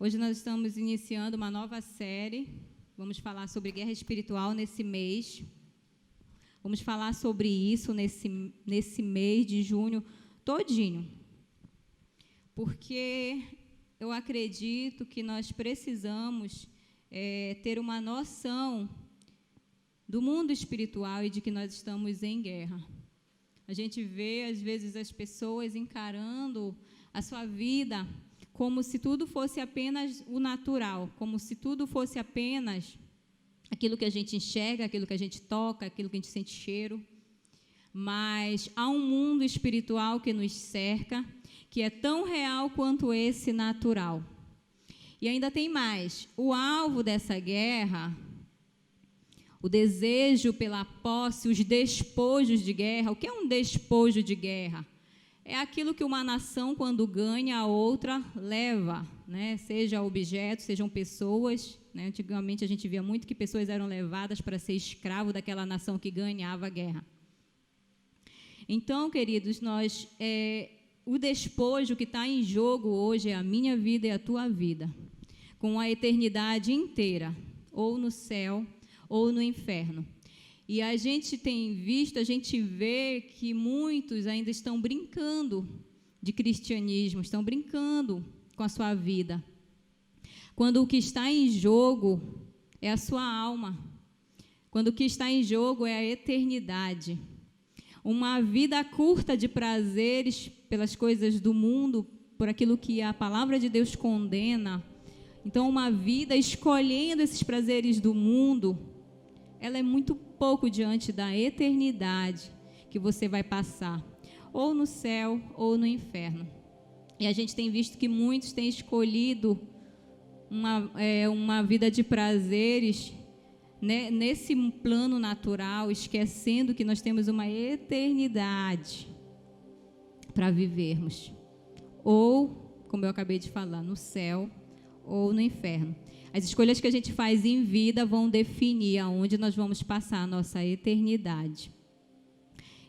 Hoje nós estamos iniciando uma nova série. Vamos falar sobre guerra espiritual nesse mês. Vamos falar sobre isso nesse mês de junho todinho. Porque eu acredito que nós precisamos ter uma noção do mundo espiritual e de que nós estamos em guerra. A gente vê, às vezes, as pessoas encarando a sua vida como se tudo fosse apenas o natural, como se tudo fosse apenas aquilo que a gente enxerga, aquilo que a gente toca, aquilo que a gente sente cheiro. Mas há um mundo espiritual que nos cerca, que é tão real quanto esse natural. E ainda tem mais. O alvo dessa guerra, o desejo pela posse, os despojos de guerra. O que é um despojo de guerra? É aquilo que uma nação, quando ganha, a outra leva, né? Seja objetos, sejam pessoas. Né? Antigamente, a gente via muito que pessoas eram levadas para ser escravo daquela nação que ganhava a guerra. Então, queridos, o despojo que está em jogo hoje é a minha vida e a tua vida, com a eternidade inteira, ou no céu, ou no inferno. E a gente tem visto, a gente vê que muitos ainda estão brincando de cristianismo, estão brincando com a sua vida, quando o que está em jogo é a sua alma, quando o que está em jogo é a eternidade. Uma vida curta de prazeres pelas coisas do mundo, por aquilo que a palavra de Deus condena. Então, uma vida escolhendo esses prazeres do mundo, ela é muito pouco diante da eternidade que você vai passar, ou no céu ou no inferno. E a gente tem visto que muitos têm escolhido uma vida de prazeres, né, nesse plano natural, esquecendo que nós temos uma eternidade para vivermos. Ou, como eu acabei de falar, no céu ou no inferno. As escolhas que a gente faz em vida vão definir aonde nós vamos passar a nossa eternidade.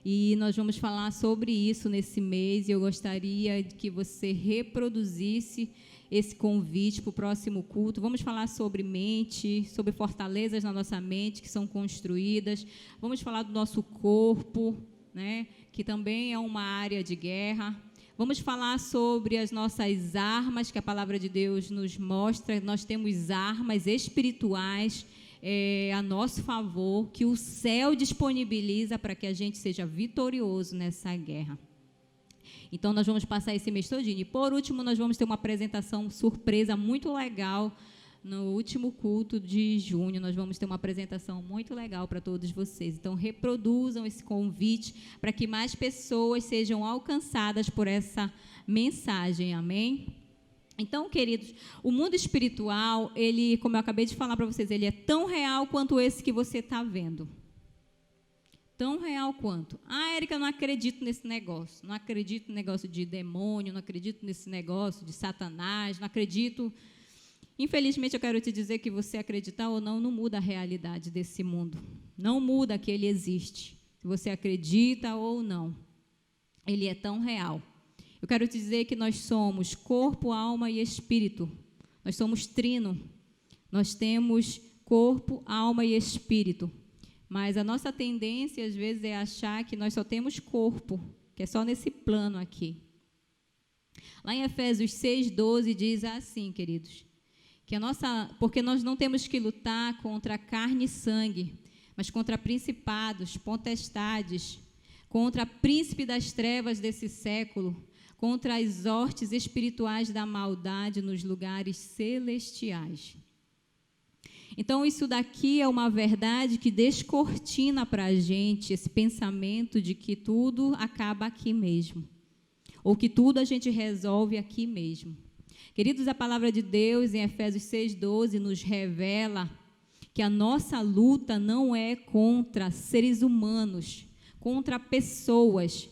E nós vamos falar sobre isso nesse mês, e eu gostaria que você reproduzisse esse convite para o próximo culto. Vamos falar sobre mente, sobre fortalezas na nossa mente que são construídas. Vamos falar do nosso corpo, né, que também é uma área de guerra. Vamos falar sobre as nossas armas, que a palavra de Deus nos mostra. Nós temos armas espirituais a nosso favor, que o céu disponibiliza para que a gente seja vitorioso nessa guerra. Então, nós vamos passar esse mês todinho. E, por último, nós vamos ter uma apresentação surpresa muito legal. No último culto de junho, nós vamos ter uma apresentação muito legal para todos vocês. Então, reproduzam esse convite para que mais pessoas sejam alcançadas por essa mensagem. Amém? Então, queridos, o mundo espiritual, ele, como eu acabei de falar para vocês, ele é tão real quanto esse que você está vendo. Tão real quanto. Ah, Érica, eu não acredito nesse negócio. Não acredito no negócio de demônio, não acredito nesse negócio de Satanás, não acredito... Infelizmente, eu quero te dizer que você acreditar ou não muda a realidade desse mundo. Não muda que ele existe. Se você acredita ou não, ele é tão real. Eu quero te dizer que nós somos corpo, alma e espírito. Nós somos trino. Nós temos corpo, alma e espírito. Mas a nossa tendência, às vezes, é achar que nós só temos corpo, que é só nesse plano aqui. Lá em Efésios 6:12 diz assim, queridos, porque nós não temos que lutar contra carne e sangue, mas contra principados, potestades, contra príncipe das trevas desse século, contra as hortes espirituais da maldade nos lugares celestiais. Então, isso daqui é uma verdade que descortina para a gente esse pensamento de que tudo acaba aqui mesmo, ou que tudo a gente resolve aqui mesmo. Queridos, a palavra de Deus, em Efésios 6:12, nos revela que a nossa luta não é contra seres humanos, contra pessoas.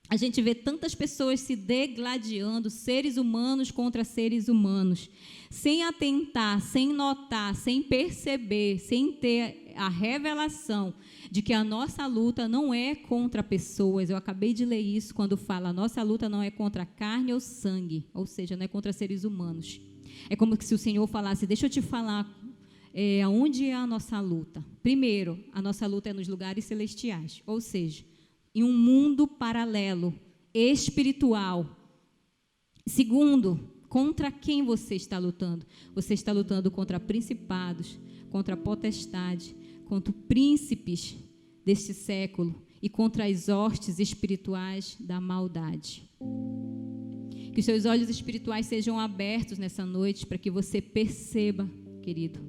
A gente vê tantas pessoas se degladiando, seres humanos contra seres humanos, sem atentar, sem notar, sem perceber, sem ter a revelação de que a nossa luta não é contra pessoas. Eu acabei de ler isso quando fala, a nossa luta não é contra carne ou sangue, ou seja, não é contra seres humanos. É como se o Senhor falasse, deixa eu te falar aonde é a nossa luta. Primeiro, a nossa luta é nos lugares celestiais, ou seja, em um mundo paralelo, espiritual. Segundo, contra quem você está lutando? Você está lutando contra principados, contra potestade, contra príncipes deste século e contra as hostes espirituais da maldade. Que os seus olhos espirituais sejam abertos nessa noite para que você perceba, querido,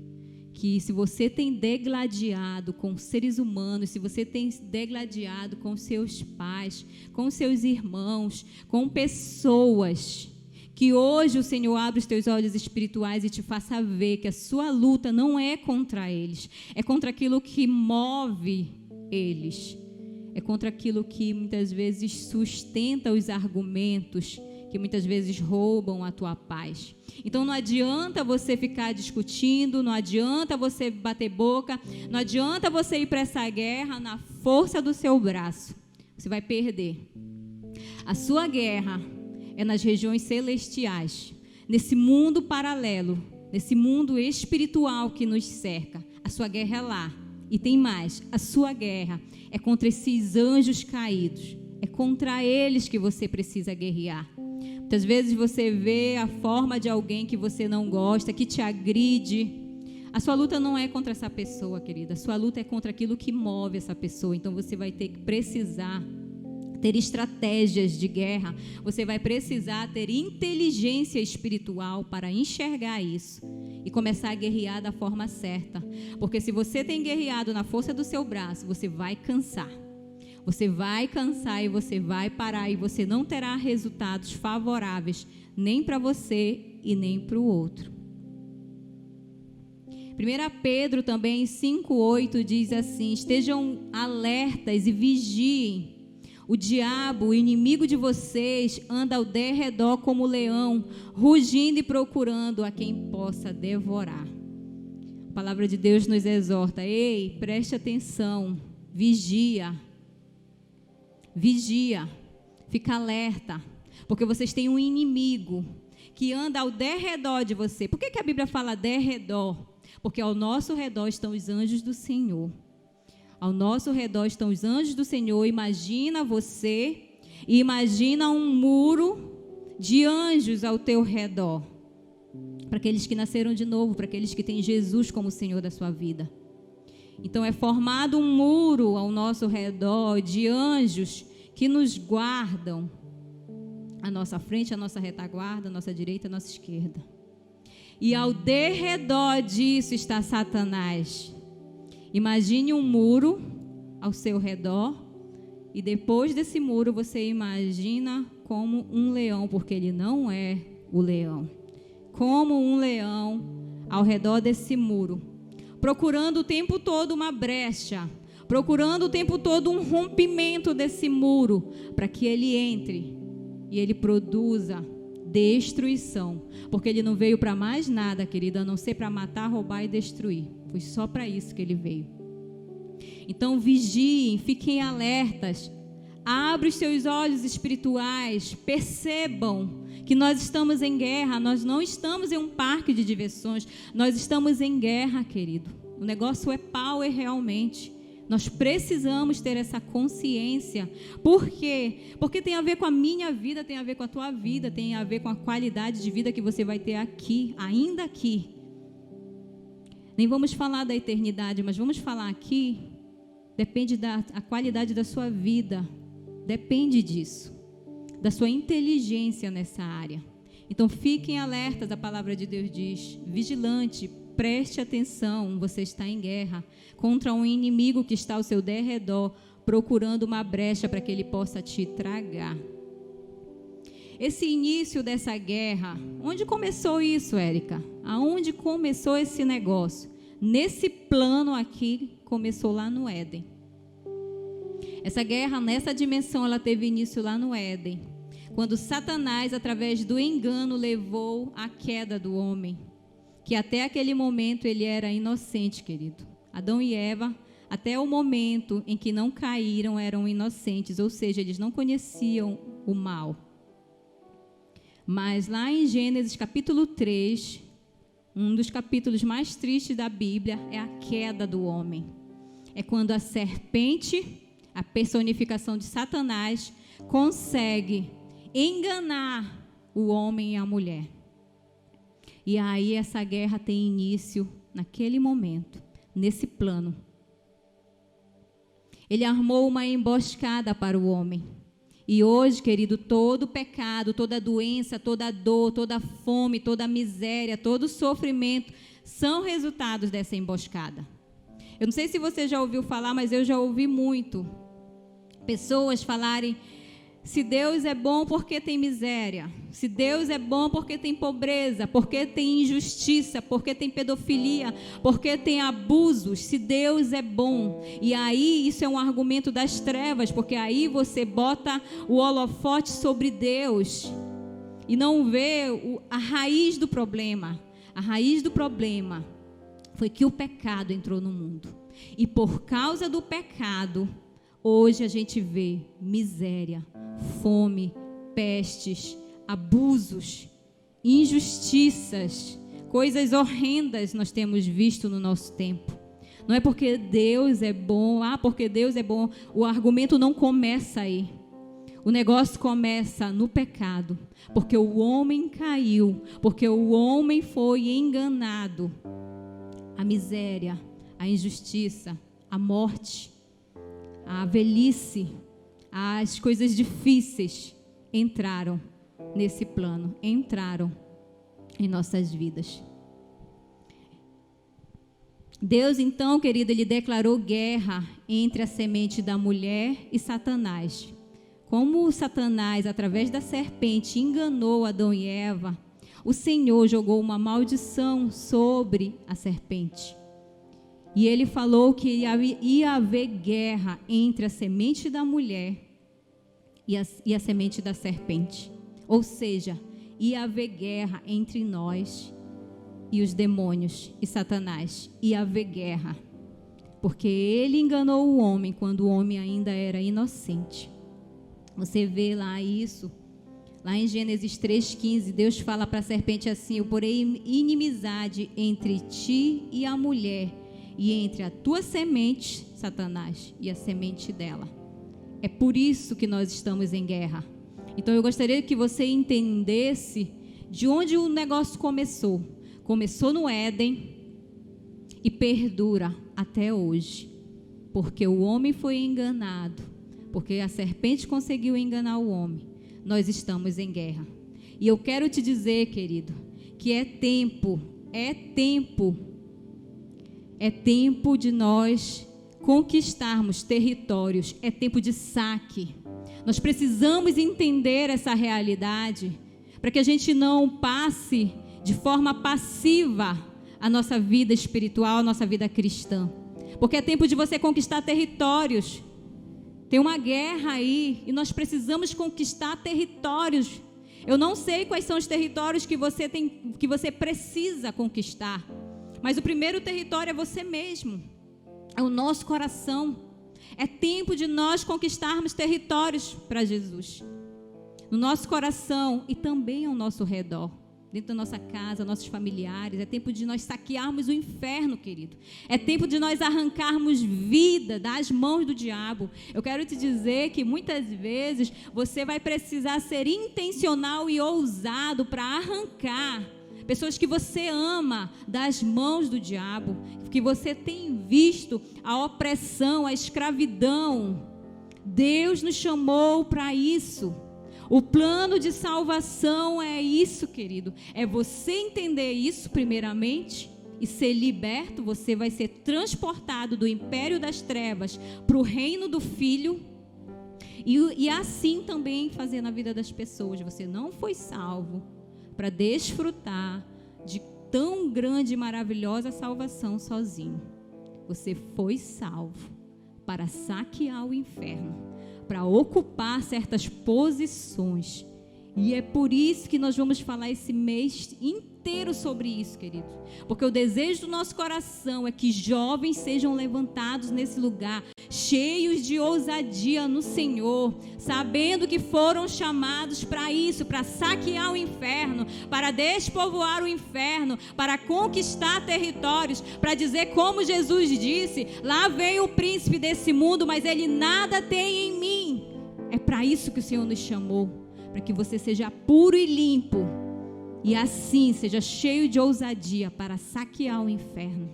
que se você tem degladiado com seres humanos, se você tem degladiado com seus pais, com seus irmãos, com pessoas, que hoje o Senhor abra os teus olhos espirituais e te faça ver que a sua luta não é contra eles, é contra aquilo que move eles, é contra aquilo que muitas vezes sustenta os argumentos, que muitas vezes roubam a tua paz. Então não adianta você ficar discutindo, não adianta você bater boca, não adianta você ir para essa guerra na força do seu braço. Você vai perder. A sua guerra é nas regiões celestiais, nesse mundo paralelo, nesse mundo espiritual que nos cerca. A sua guerra é lá. E tem mais, a sua guerra é contra esses anjos caídos. É contra eles que você precisa guerrear. Muitas vezes você vê a forma de alguém que você não gosta, que te agride. A sua luta não é contra essa pessoa, querida. A sua luta é contra aquilo que move essa pessoa. Então você vai ter que precisar ter estratégias de guerra. Você vai precisar ter inteligência espiritual para enxergar isso e começar a guerrear da forma certa. Porque se você tem guerreado na força do seu braço, você vai cansar. Você vai cansar e você vai parar e você não terá resultados favoráveis nem para você e nem para o outro. 1 Pedro também 5,8 diz assim: estejam alertas e vigiem. O diabo, o inimigo de vocês, anda ao derredor como leão, rugindo e procurando a quem possa devorar. A palavra de Deus nos exorta: ei, preste atenção, vigia. Vigia, fica alerta, porque vocês têm um inimigo que anda ao derredor de você. Por que a Bíblia fala derredor? Porque ao nosso redor estão os anjos do Senhor. Ao nosso redor estão os anjos do Senhor. Imagina você e imagina um muro de anjos ao teu redor. Para aqueles que nasceram de novo, para aqueles que têm Jesus como Senhor da sua vida. Então é formado um muro ao nosso redor de anjos que nos guardam à nossa frente, à nossa retaguarda, à nossa direita, à nossa esquerda. E ao derredor disso está Satanás. Imagine um muro ao seu redor e depois desse muro você imagina como um leão, porque ele não é o leão. Como um leão ao redor desse muro, procurando o tempo todo uma brecha, procurando o tempo todo um rompimento desse muro, para que ele entre e ele produza destruição, porque ele não veio para mais nada, querida, a não ser para matar, roubar e destruir. Foi só para isso que ele veio. Então vigiem, fiquem alertas, abra os seus olhos espirituais, percebam que nós estamos em guerra, nós não estamos em um parque de diversões, nós estamos em guerra, querido. O negócio é power realmente. Nós precisamos ter essa consciência. Por quê? Porque tem a ver com a minha vida, tem a ver com a tua vida, tem a ver com a qualidade de vida que você vai ter aqui, ainda aqui. Nem vamos falar da eternidade, mas vamos falar aqui. Depende da qualidade da sua vida. Depende disso. Da sua inteligência nessa área. Então fiquem alertas, a palavra de Deus diz. Vigilante, preste atenção, você está em guerra contra um inimigo que está ao seu derredor, procurando uma brecha para que ele possa te tragar. Esse início dessa guerra, onde começou isso, Érica? Aonde começou esse negócio? Nesse plano aqui, começou lá no Éden. Essa guerra, nessa dimensão, ela teve início lá no Éden, quando Satanás, através do engano, levou à queda do homem, que até aquele momento ele era inocente, querido. Adão e Eva, até o momento em que não caíram, eram inocentes, ou seja, eles não conheciam o mal. Mas lá em Gênesis capítulo 3, um dos capítulos mais tristes da Bíblia é a queda do homem. É quando a serpente, a personificação de Satanás, consegue enganar o homem e a mulher. E aí essa guerra tem início naquele momento, nesse plano. Ele armou uma emboscada para o homem. E hoje, querido, todo pecado, toda doença, toda dor, toda fome, toda miséria, todo sofrimento são resultados dessa emboscada. Eu não sei se você já ouviu falar, mas eu já ouvi muito pessoas falarem: se Deus é bom, porque tem miséria? Se Deus é bom, porque tem pobreza? Porque tem injustiça? Porque tem pedofilia? Porque tem abusos? Se Deus é bom. E aí isso é um argumento das trevas, porque aí você bota o holofote sobre Deus e não vê a raiz do problema. A raiz do problema foi que o pecado entrou no mundo. E por causa do pecado, hoje a gente vê miséria, fome, pestes, abusos, injustiças, coisas horrendas nós temos visto no nosso tempo. Não é porque Deus é bom, porque Deus é bom, o argumento não começa aí. O negócio começa no pecado, porque o homem caiu, porque o homem foi enganado. A miséria, a injustiça, a morte, a velhice, as coisas difíceis entraram nesse plano, entraram em nossas vidas. Deus, então, querido, ele declarou guerra entre a semente da mulher e Satanás. Como Satanás, através da serpente, enganou Adão e Eva, o Senhor jogou uma maldição sobre a serpente. E ele falou que ia haver guerra entre a semente da mulher e a semente da serpente. Ou seja, ia haver guerra entre nós e os demônios e Satanás. Ia haver guerra. Porque ele enganou o homem quando o homem ainda era inocente. Você vê lá isso, lá em Gênesis 3,15, Deus fala para a serpente assim: eu porei inimizade entre ti e a mulher, e entre a tua semente, Satanás, e a semente dela. É por isso que nós estamos em guerra. Então eu gostaria que você entendesse de onde o negócio começou. Começou no Éden e perdura até hoje. Porque o homem foi enganado, porque a serpente conseguiu enganar o homem. Nós estamos em guerra. E eu quero te dizer, querido, que é tempo de nós conquistarmos territórios, é tempo de saque. Nós precisamos entender essa realidade para que a gente não passe de forma passiva a nossa vida espiritual, a nossa vida cristã. Porque é tempo de você conquistar territórios. Tem uma guerra aí e nós precisamos conquistar territórios. Eu não sei quais são os territórios que você precisa conquistar. Mas o primeiro território é você mesmo, é o nosso coração. É tempo de nós conquistarmos territórios para Jesus, no nosso coração e também ao nosso redor, dentro da nossa casa, nossos familiares. É tempo de nós saquearmos o inferno, querido. É tempo de nós arrancarmos vida das mãos do diabo. Eu quero te dizer que muitas vezes você vai precisar ser intencional e ousado para arrancar pessoas que você ama das mãos do diabo, que você tem visto a opressão, a escravidão. Deus nos chamou para isso. O plano de salvação é isso, querido. É você entender isso primeiramente e ser liberto. Você vai ser transportado do império das trevas para o reino do Filho. E assim também fazer na vida das pessoas. Você não foi salvo para desfrutar de tão grande e maravilhosa salvação sozinho. Você foi salvo para saquear o inferno, para ocupar certas posições E é por isso que nós vamos falar esse mês inteiro sobre isso, querido. Porque o desejo do nosso coração é que jovens sejam levantados nesse lugar, cheios de ousadia no Senhor, sabendo que foram chamados para isso, para saquear o inferno, para despovoar o inferno, para conquistar territórios, para dizer como Jesus disse: lá vem o príncipe desse mundo, mas ele nada tem em mim. É para isso que o Senhor nos chamou, para que você seja puro e limpo, e assim seja cheio de ousadia para saquear o inferno.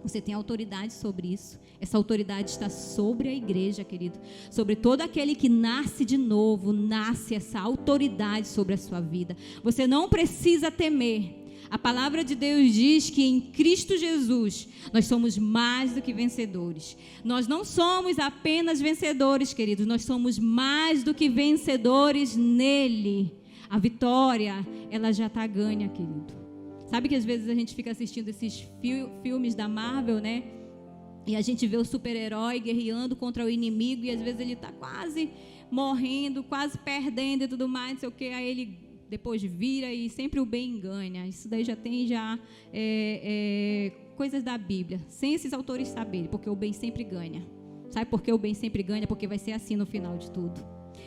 Você tem autoridade sobre isso. Essa autoridade está sobre a igreja, querido. Sobre todo aquele que nasce de novo, nasce essa autoridade sobre a sua vida. Você não precisa temer. A palavra de Deus diz que em Cristo Jesus nós somos mais do que vencedores. Nós não somos apenas vencedores, queridos, nós somos mais do que vencedores nele. A vitória, ela já está ganha, querido. Sabe que às vezes a gente fica assistindo esses filmes da Marvel, né? E a gente vê o super-herói guerreando contra o inimigo e às vezes ele está quase morrendo, quase perdendo e tudo mais, não sei o que, aí ele depois vira e sempre o bem ganha. Isso daí já tem coisas da Bíblia, sem esses autores saberem, porque o bem sempre ganha. Sabe por que o bem sempre ganha? Porque vai ser assim no final de tudo.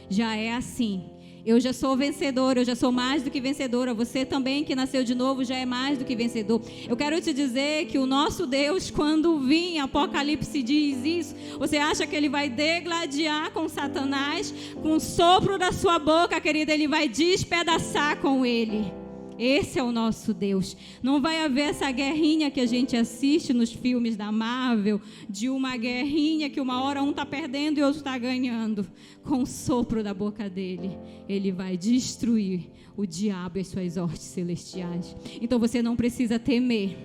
Já é assim. Eu já sou vencedora, eu já sou mais do que vencedora. Você também que nasceu de novo já é mais do que vencedor. Eu quero te dizer que o nosso Deus, quando vir, Apocalipse diz isso, você acha que ele vai degladiar com Satanás? Com o sopro da sua boca, querida, ele vai despedaçar com ele. Esse é o nosso Deus. Não vai haver essa guerrinha que a gente assiste nos filmes da Marvel, de uma guerrinha que uma hora um está perdendo e outro está ganhando. Com o sopro da boca dele, ele vai destruir o diabo e as suas hostes celestiais. Então você não precisa temer,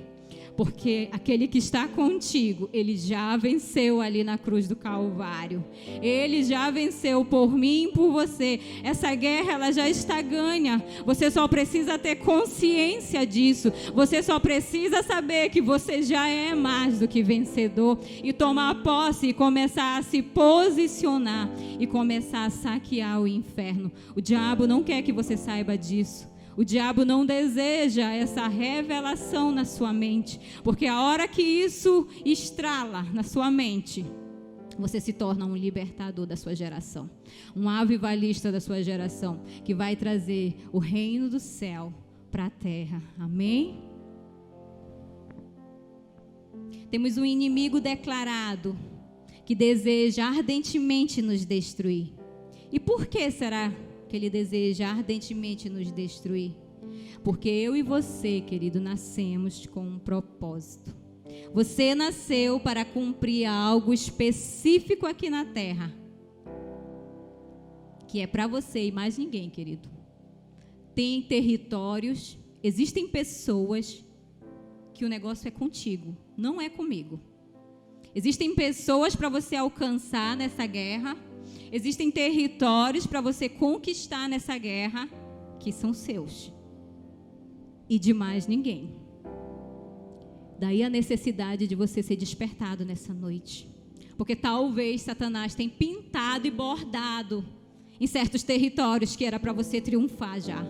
porque aquele que está contigo, ele já venceu ali na cruz do Calvário. Ele já venceu por mim e por você. Essa guerra, ela já está ganha. Você só precisa ter consciência disso. Você só precisa saber que você já é mais do que vencedor e tomar posse e começar a se posicionar e começar a saquear o inferno. O diabo não quer que você saiba disso. O diabo não deseja essa revelação na sua mente, porque a hora que isso estrala na sua mente, você se torna um libertador da sua geração, um avivalista da sua geração, que vai trazer o reino do céu para a terra. Amém? Temos um inimigo declarado que deseja ardentemente nos destruir. E por que será que ele deseja ardentemente nos destruir? Porque eu e você, querido, nascemos com um propósito. Você nasceu para cumprir algo específico aqui na terra, que é para você e mais ninguém, querido. Tem territórios, existem pessoas que o negócio é contigo, não é comigo. Existem pessoas para você alcançar nessa guerra. Existem territórios para você conquistar nessa guerra que são seus e de mais ninguém. Daí a necessidade de você ser despertado nessa noite, porque talvez Satanás tenha pintado e bordado em certos territórios que era para você triunfar já.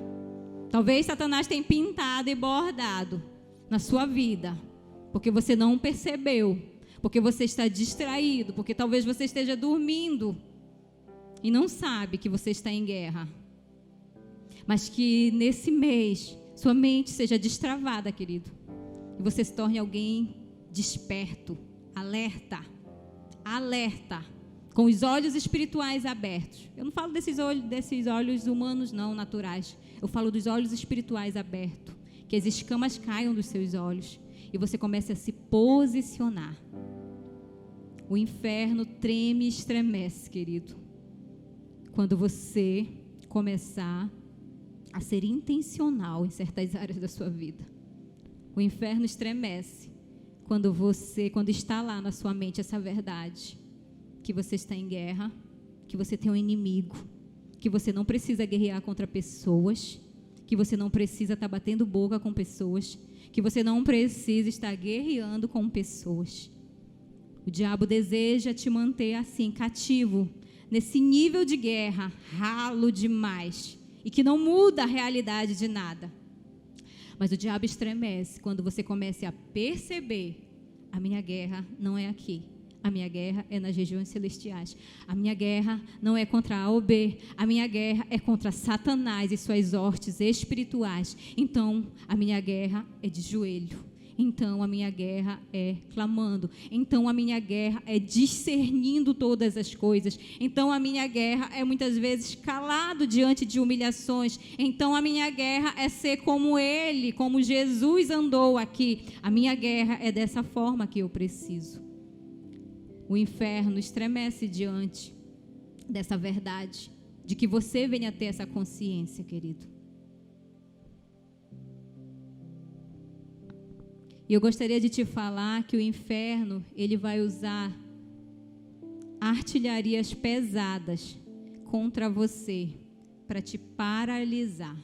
Talvez Satanás tenha pintado e bordado na sua vida, porque você não percebeu, porque você está distraído, porque talvez você esteja dormindo e não sabe que você está em guerra. Mas que nesse mês sua mente seja destravada, querido, e você se torne alguém desperto, alerta, com os olhos espirituais abertos. Eu não falo desses olhos humanos não, naturais. Eu falo dos olhos espirituais abertos, que as escamas caiam dos seus olhos e você comece a se posicionar. O inferno treme e estremece, querido, quando você começar a ser intencional em certas áreas da sua vida. O inferno estremece quando está lá na sua mente essa verdade, que você está em guerra, que você tem um inimigo, que você não precisa guerrear contra pessoas, que você não precisa estar batendo boca com pessoas, que você não precisa estar guerreando com pessoas. O diabo deseja te manter assim, cativo, nesse nível de guerra, ralo demais, e que não muda a realidade de nada. Mas o diabo estremece quando você começa a perceber: a minha guerra não é aqui. A minha guerra é nas regiões celestiais. A minha guerra não é contra A ou B. A minha guerra é contra Satanás e suas hortes espirituais. Então, a minha guerra é de joelho. Então, a minha guerra é clamando. Então, a minha guerra é discernindo todas as coisas. Então, a minha guerra é muitas vezes calado diante de humilhações. Então, a minha guerra é ser como Ele, como Jesus andou aqui. A minha guerra é dessa forma que eu preciso. O inferno estremece diante dessa verdade, de que você venha ter essa consciência, querido. E eu gostaria de te falar que o inferno, ele vai usar artilharias pesadas contra você para te paralisar.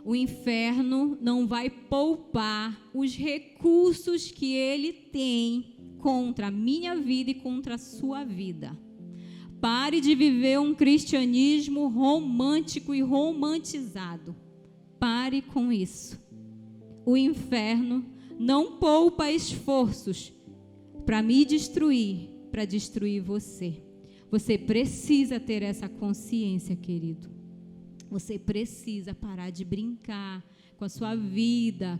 O inferno não vai poupar os recursos que ele tem contra a minha vida e contra a sua vida. Pare de viver um cristianismo romântico e romantizado. Pare com isso. O inferno não poupa esforços para me destruir, para destruir você. Você precisa ter essa consciência, querido. Você precisa parar de brincar com a sua vida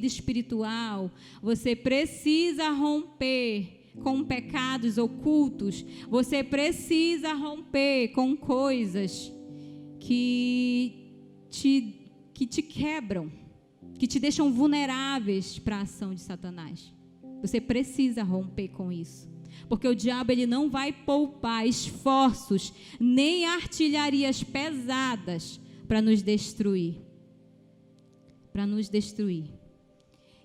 espiritual. Você precisa romper com pecados ocultos. Você precisa romper com coisas que te quebram, que te deixam vulneráveis para a ação de Satanás. Você precisa romper com isso. Porque o diabo, ele não vai poupar esforços nem artilharias pesadas para nos destruir. Para nos destruir.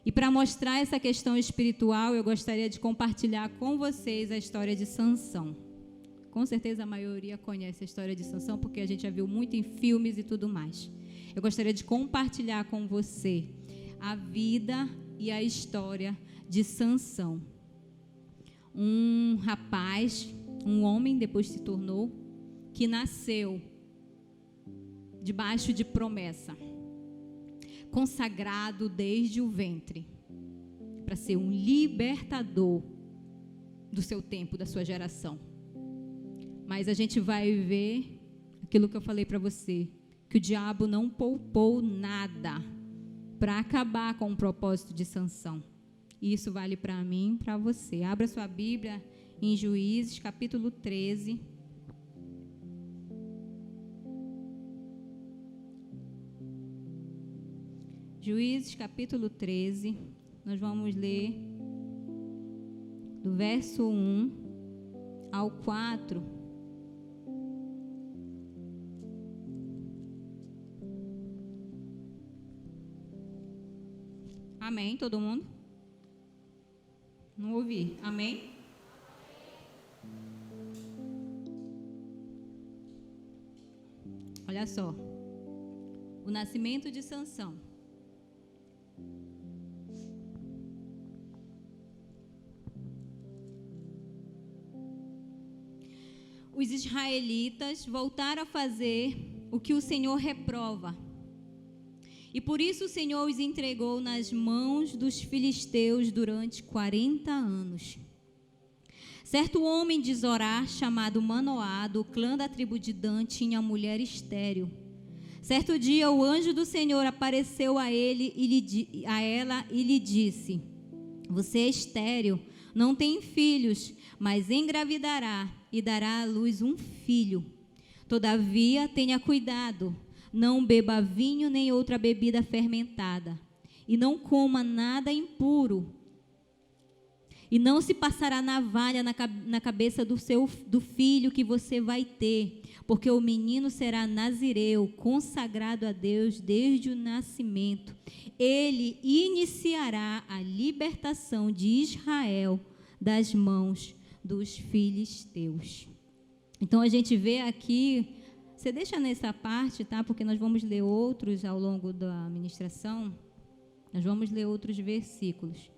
E para mostrar essa questão espiritual, eu gostaria de compartilhar com vocês a história de Sansão. Com certeza a maioria conhece a história de Sansão, porque a gente já viu muito em filmes e tudo mais. Eu gostaria de compartilhar com você a vida e a história de Sansão. Um rapaz, um homem depois se tornou, que nasceu debaixo de promessa, consagrado desde o ventre, para ser um libertador do seu tempo, da sua geração. Mas a gente vai ver aquilo que eu falei para você, que o diabo não poupou nada para acabar com o propósito de Sansão. E isso vale para mim e para você. Abra sua Bíblia em Juízes, capítulo 13. Juízes, capítulo 13. Nós vamos ler do verso 1 ao 4. Amém, todo mundo? Não ouvi. Amém? Olha só. O nascimento de Sansão. Os israelitas voltaram a fazer o que o Senhor reprova. E por isso o Senhor os entregou nas mãos dos filisteus durante 40 anos. Certo homem de Zorá, chamado Manoá, do clã da tribo de Dan, tinha mulher estéril. Certo dia o anjo do Senhor apareceu a ela e lhe disse: você é estéril, não tem filhos, mas engravidará e dará à luz um filho. Todavia, tenha cuidado, não beba vinho nem outra bebida fermentada, e não coma nada impuro, e não se passará navalha na cabeça do filho que você vai ter, porque o menino será nazireu, consagrado a Deus desde o nascimento. Ele iniciará a libertação de Israel das mãos dos filisteus. Então a gente vê aqui, você deixa nessa parte, tá? Porque nós vamos ler outros ao longo da ministração. Nós vamos ler outros versículos.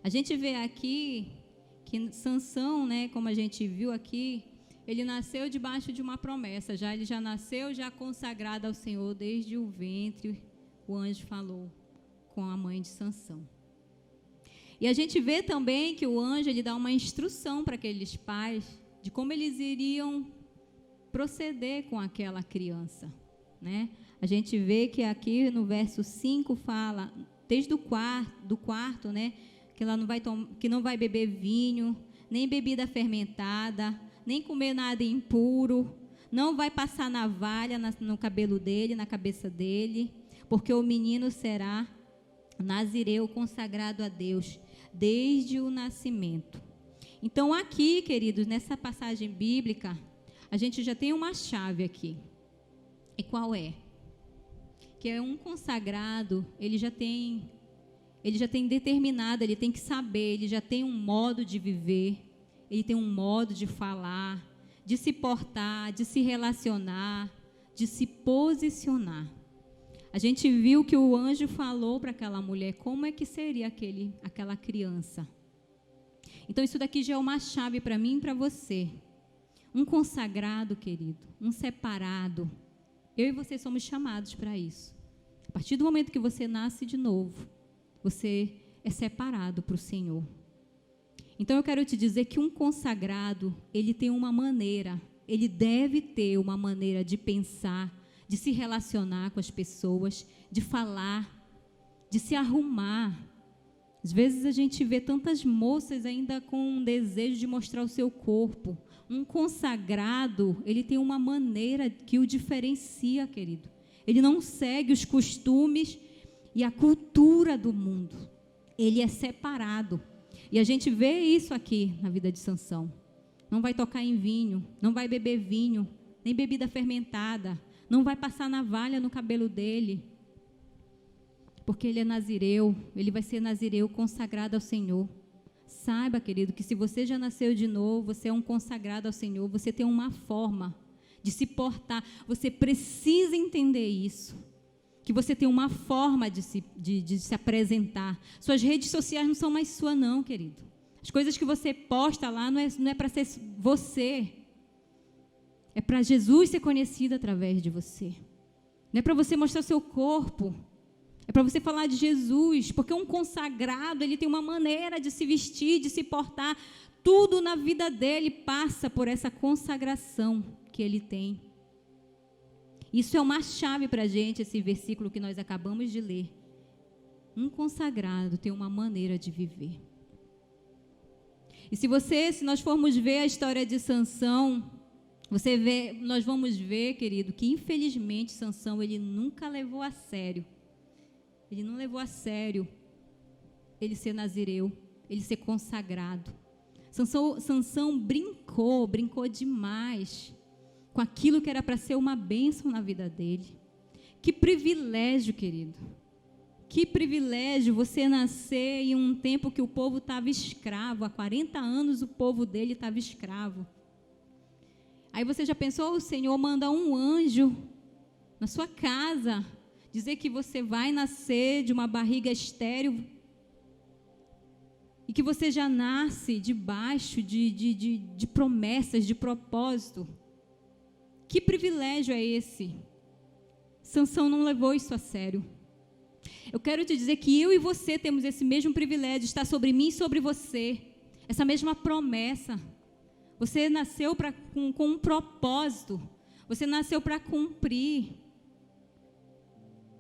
A gente vê aqui que Sansão, né, como a gente viu aqui, ele nasceu debaixo de uma promessa, ele já nasceu já consagrado ao Senhor desde o ventre. O anjo falou com a mãe de Sansão. E a gente vê também que o anjo ele dá uma instrução para aqueles pais de como eles iriam proceder com aquela criança, né? A gente vê que aqui no verso 5 fala, desde do quarto, né? Que ela que não vai beber vinho, nem bebida fermentada, nem comer nada impuro, não vai passar navalha no cabelo dele, na cabeça dele, porque o menino será nazireu consagrado a Deus desde o nascimento. Então aqui, queridos, nessa passagem bíblica, a gente já tem uma chave aqui. E qual é? Que é um consagrado, ele já tem determinado, ele tem que saber, ele já tem um modo de viver, ele tem um modo de falar, de se portar, de se relacionar, de se posicionar. A gente viu que o anjo falou para aquela mulher como é que seria aquela criança. Então isso daqui já é uma chave para mim e para você. Um consagrado, querido, um separado. Eu e você somos chamados para isso. A partir do momento que você nasce de novo, você é separado para o Senhor. Então eu quero te dizer que um consagrado, ele tem uma maneira, ele deve ter uma maneira de pensar, de se relacionar com as pessoas, de falar, de se arrumar. Às vezes a gente vê tantas moças ainda com um desejo de mostrar o seu corpo. Um consagrado, ele tem uma maneira que o diferencia, querido. Ele não segue os costumes e a cultura do mundo. Ele é separado. E a gente vê isso aqui na vida de Sansão. Não vai tocar em vinho, não vai beber vinho, nem bebida fermentada, não vai passar navalha no cabelo dele, porque ele é nazireu, ele vai ser nazireu consagrado ao Senhor. Saiba, querido, que se você já nasceu de novo, você é um consagrado ao Senhor, você tem uma forma de se portar, você precisa entender isso, que você tem uma forma de se apresentar. Suas redes sociais não são mais suas não, querido. As coisas que você posta lá não é para ser você, é para Jesus ser conhecido através de você. Não é para você mostrar o seu corpo, é para você falar de Jesus, porque um consagrado, ele tem uma maneira de se vestir, de se portar. Tudo na vida dele passa por essa consagração que ele tem. Isso é uma chave para a gente, esse versículo que nós acabamos de ler. Um consagrado tem uma maneira de viver. E se nós formos ver a história de Sansão, nós vamos ver, querido, que infelizmente Sansão, ele nunca levou a sério. Ele não levou a sério ele ser nazireu, ele ser consagrado. Sansão brincou demais com aquilo que era para ser uma bênção na vida dele. Que privilégio, querido. Que privilégio você nascer em um tempo que o povo estava escravo. Há 40 anos o povo dele estava escravo. Aí você já pensou, o Senhor manda um anjo na sua casa, dizer que você vai nascer de uma barriga estéril e que você já nasce debaixo de promessas, de propósito. Que privilégio é esse? Sansão não levou isso a sério. Eu quero te dizer que eu e você temos esse mesmo privilégio, está sobre mim e sobre você, essa mesma promessa. Você nasceu com um propósito, você nasceu para cumprir.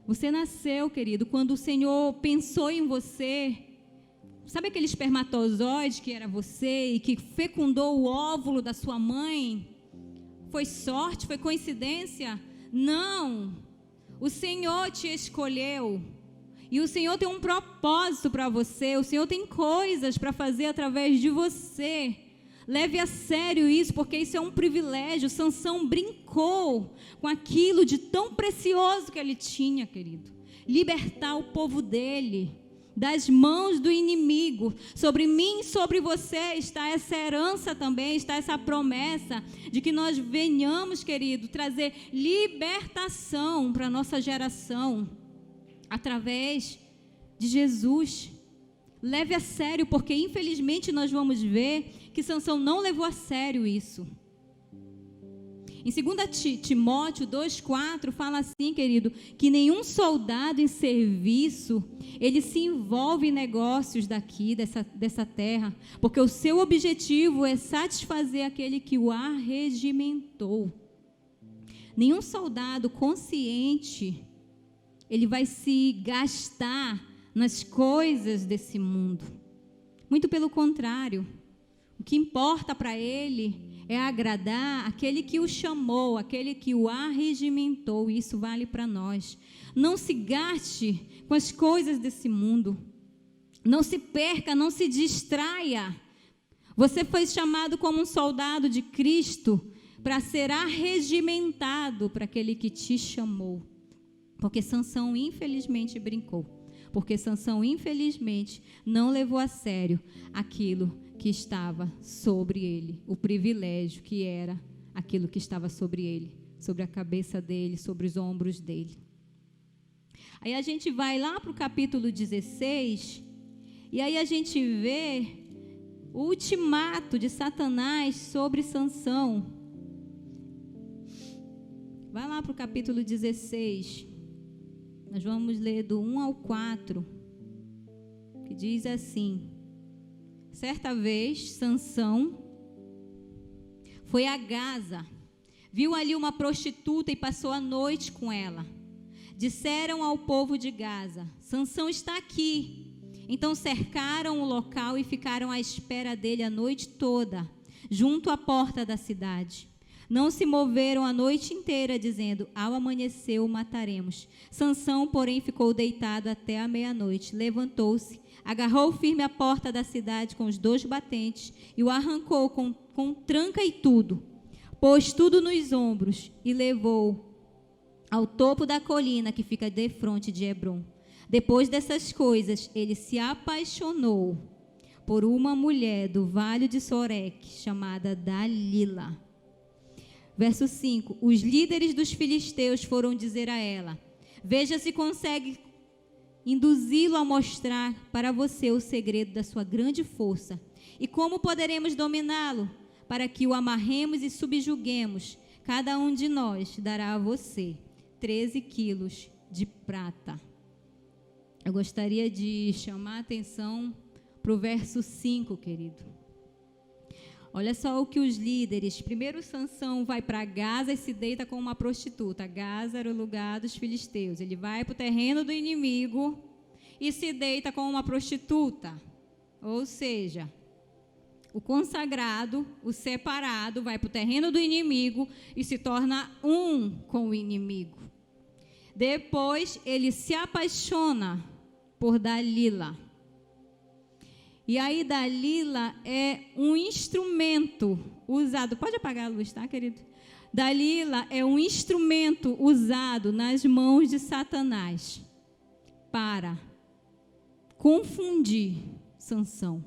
Você nasceu, querido, quando o Senhor pensou em você. Sabe aquele espermatozoide que era você e que fecundou o óvulo da sua mãe? Foi sorte? Foi coincidência? Não. O Senhor te escolheu. E o Senhor tem um propósito para você. O Senhor tem coisas para fazer através de você. Leve a sério isso, porque isso é um privilégio. Sansão brincou com aquilo de tão precioso que ele tinha, querido. Libertar o povo dele das mãos do inimigo. Sobre mim e sobre você está essa herança também, está essa promessa de que nós venhamos, querido, trazer libertação para a nossa geração através de Jesus. Leve a sério, porque infelizmente nós vamos ver que Sansão não levou a sério isso. Em 2 Timóteo 2,4 fala assim, querido, que nenhum soldado em serviço, ele se envolve em negócios daqui, dessa terra, porque o seu objetivo é satisfazer aquele que o arregimentou. Nenhum soldado consciente, ele vai se gastar nas coisas desse mundo. Muito pelo contrário, o que importa para ele é agradar aquele que o chamou, aquele que o arregimentou. E isso vale para nós. Não se gaste com as coisas desse mundo. Não se perca, não se distraia. Você foi chamado como um soldado de Cristo para ser arregimentado para aquele que te chamou. Porque Sansão, infelizmente, brincou. Porque Sansão, infelizmente, não levou a sério aquilo que estava sobre ele, o privilégio que era aquilo que estava sobre ele, sobre a cabeça dele, sobre os ombros dele. Aí a gente vai lá para o capítulo 16, e aí a gente vê o ultimato de Satanás sobre Sansão. Vai lá para o capítulo 16, nós vamos ler do 1 ao 4, que diz assim: certa vez, Sansão foi a Gaza, viu ali uma prostituta e passou a noite com ela. Disseram ao povo de Gaza: Sansão está aqui. Então cercaram o local e ficaram à espera dele a noite toda, junto à porta da cidade. Não se moveram a noite inteira, dizendo: ao amanhecer o mataremos. Sansão, porém, ficou deitado até a meia-noite. Levantou-se, agarrou firme a porta da cidade com os 2 batentes e o arrancou com tranca e tudo. Pôs tudo nos ombros e levou ao topo da colina que fica defronte de Hebrom. Depois dessas coisas, ele se apaixonou por uma mulher do vale de Soreque, chamada Dalila. Verso 5. Os líderes dos filisteus foram dizer a ela: veja se consegue induzi-lo a mostrar para você o segredo da sua grande força. E como poderemos dominá-lo? Para que o amarremos e subjuguemos. Cada um de nós dará a você 13 quilos de prata. Eu gostaria de chamar a atenção para o verso 5, querido. Olha só o que os líderes... Primeiro, Sansão vai para Gaza e se deita com uma prostituta. Gaza era o lugar dos filisteus. Ele vai para o terreno do inimigo e se deita com uma prostituta. Ou seja, o consagrado, o separado, vai para o terreno do inimigo e se torna um com o inimigo. Depois, ele se apaixona por Dalila. E aí Dalila é um instrumento usado... Pode apagar a luz, tá, querido? Dalila é um instrumento usado nas mãos de Satanás para confundir Sansão,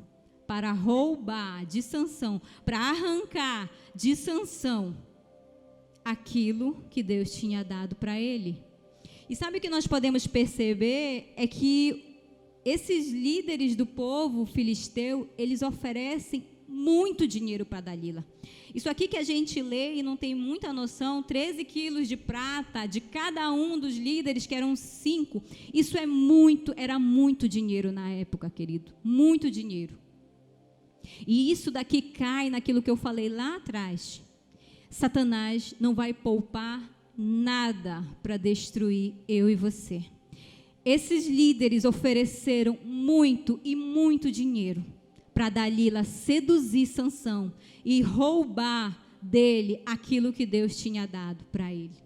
para roubar de Sansão, para arrancar de Sansão aquilo que Deus tinha dado para ele. E sabe o que nós podemos perceber? É que esses líderes do povo filisteu, eles oferecem muito dinheiro para Dalila. Isso aqui que a gente lê e não tem muita noção, 13 quilos de prata de cada um dos líderes, que eram 5, isso era muito dinheiro na época, querido, muito dinheiro. E isso daqui cai naquilo que eu falei lá atrás. Satanás não vai poupar nada para destruir eu e você. Esses líderes ofereceram muito e muito dinheiro para Dalila seduzir Sansão e roubar dele aquilo que Deus tinha dado para ele.